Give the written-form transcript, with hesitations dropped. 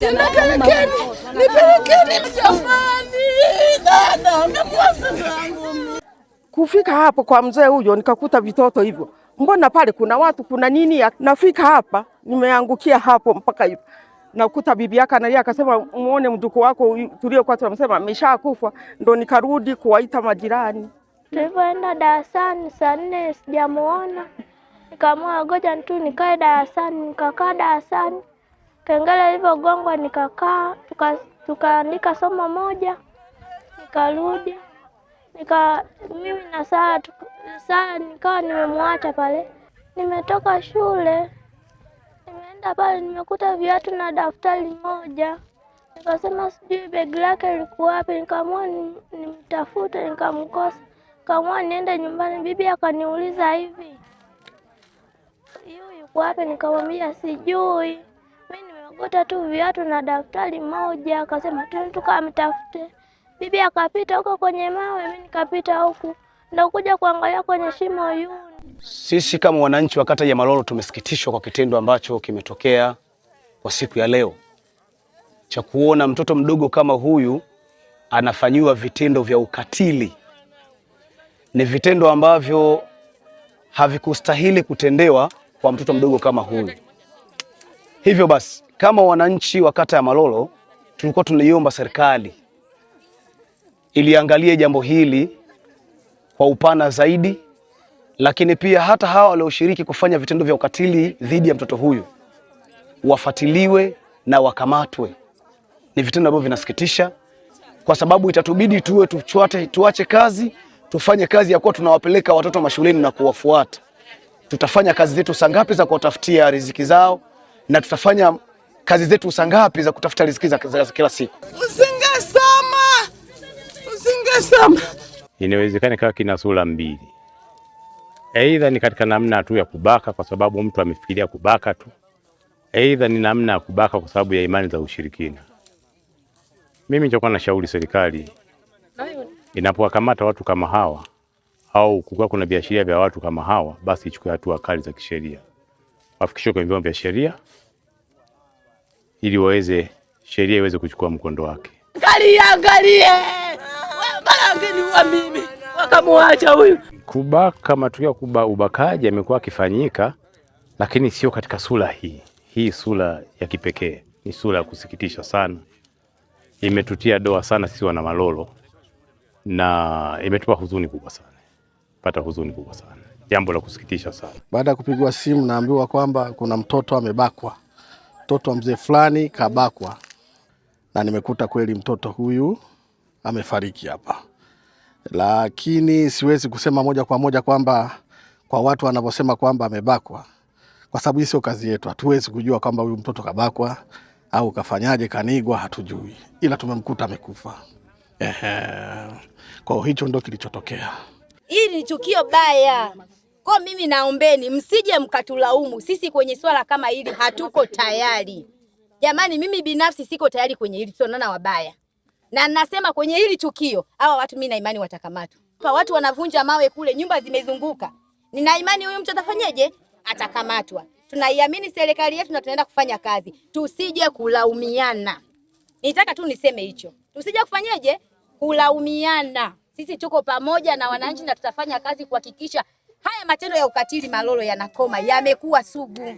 Nipelekeni jamani, dada kufika hapo kwa mzee huyo nikakuta vitoto hivyo. Mbona pale kuna watu kuna nini? Nafika hapa nimeangukia hapo mpaka hivyo. Nakuta bibi yake analia akasema muone mjukuu wako tuliokuwa tunamsema ameshakufa, ndo nikarudi kuwaita majirani. Tulipoenda darasani saa 4 sijamuona. Nikaamua ngoja tu nikae darasani, nikakaa darasani. Kengele ilipogongwa nikakaa, tukaandika somo moja. Nikarudi. Mimi na saa nikawa nimemwacha pale. Nimetoka shule. Nimeenda pale nimekuta viatu na daftari moja. Nikasema sijui begi lake liko wapi, nikaamua nimtafute nikamkosa. Nikaamua niende nyumbani, bibi akaniuliza hivi, yuko wapi? Nikamwambia sijui. Mimi nimekuta tu viatu na daftari moja. Akasema tukamtafute. Bibi akapita huko kwenye mawe, mimi nikapita huku. Ndio kuja kuangalia kwenye shimo yuni. Sisi kama wananchi wa kata ya Malolo tumesikitishwa kwa kitendo ambacho kimetokea kwa siku ya leo, cha kuona mtoto mdogo kama huyu anafanyiwa vitendo vya ukatili. Ni vitendo ambavyo havikustahili kutendewa kwa mtoto mdogo kama huyu. Hivyo basi, kama wananchi wa kata ya Malolo tulikuwa tunaiomba serikali iliangalie jambo hili kwa upana zaidi, lakini pia hata hawa walioshiriki kufanya vitendo vya ukatili dhidi ya mtoto huyu wafuatiliwe na wakamatwe. Ni vitendo ambavyo vinasikitisha, kwa sababu itatubidi tuache kazi, tufanye kazi ya kuwa tunawapeleka watoto mashuleni na kuwafuata. Tutafanya kazi zetu saa ngapi za kuwatafutia riziki zao, na tutafanya kazi zetu saa ngapi za kutafuta riziki za kila siku. Usingesama. Inawezekana kama kina sura mbili. Aidha ni katika namna tu ya kubaka kwa sababu mtu amefikiria kubaka tu. Aidha ni namna ya kubaka kwa sababu ya imani za ushirikina. Mimi nitakuwa na shauri serikali inapowakamata watu kama hawa au kukiwa kuna viashiria vya watu kama hawa, basi ichukue hatua kali za kisheria. Wafikishwe kwenye vyombo vya sheria ili sheria iweze kuchukua mkondo wake. Angalie. Barangeni wa mimi wakamwacha huyu. Kubaka, matukio ubakaji yamekuwa akifanyika, lakini sio katika sura hii. Hii sura ya kipekee, ni sura ya kusikitisha sana. Imetutia doa sana sisi wana Malolo na imetupa huzuni kubwa sana. Pata huzuni kubwa sana. Jambo la kusikitisha sana. Baada ya kupigwa simu naambiwa kwamba kuna mtoto amebakwa. Mtoto wa mzee fulani kabakwa. Na nimekuta kweli mtoto huyu amefariki hapa. Lakini siwezi kusema moja kwa moja kwamba kwa watu wanavyosema kwamba amebakwa, kwa sababu hii sio kazi yetu. Hatuwezi kujua kwamba huyu mtoto kabakwa au kafanyaje, kanigwa, hatujui. Ila tumemkuta amekufa. Kwa hicho ndio kilichotokea. Hili ni tukio baya. Kwa mimi naombeni msije mkatulaumu. Sisi kwenye swala kama hili hatuko tayari. Jamani, mimi binafsi siko tayari kwenye hili, tunaona wabaya. Na nasema kwenye hili tukio, hawa watu mimi na imani watakamatwa. Kwa watu wanavunja mawe kule, nyumba zimezunguka. Nina imani huyu mtu atafanyaje? Atakamatwa. Tunaiamini serikali yetu na tunaenda kufanya kazi. Tusije kulaumiana. Nitaka tu niseme hicho. Tusije kufanyaje? Kulaumiana. Sisi tuko pamoja na wananchi na tutafanya kazi kuhakikisha haya matendo ya ukatili Malolo yanakoma, yamekuwa sugu.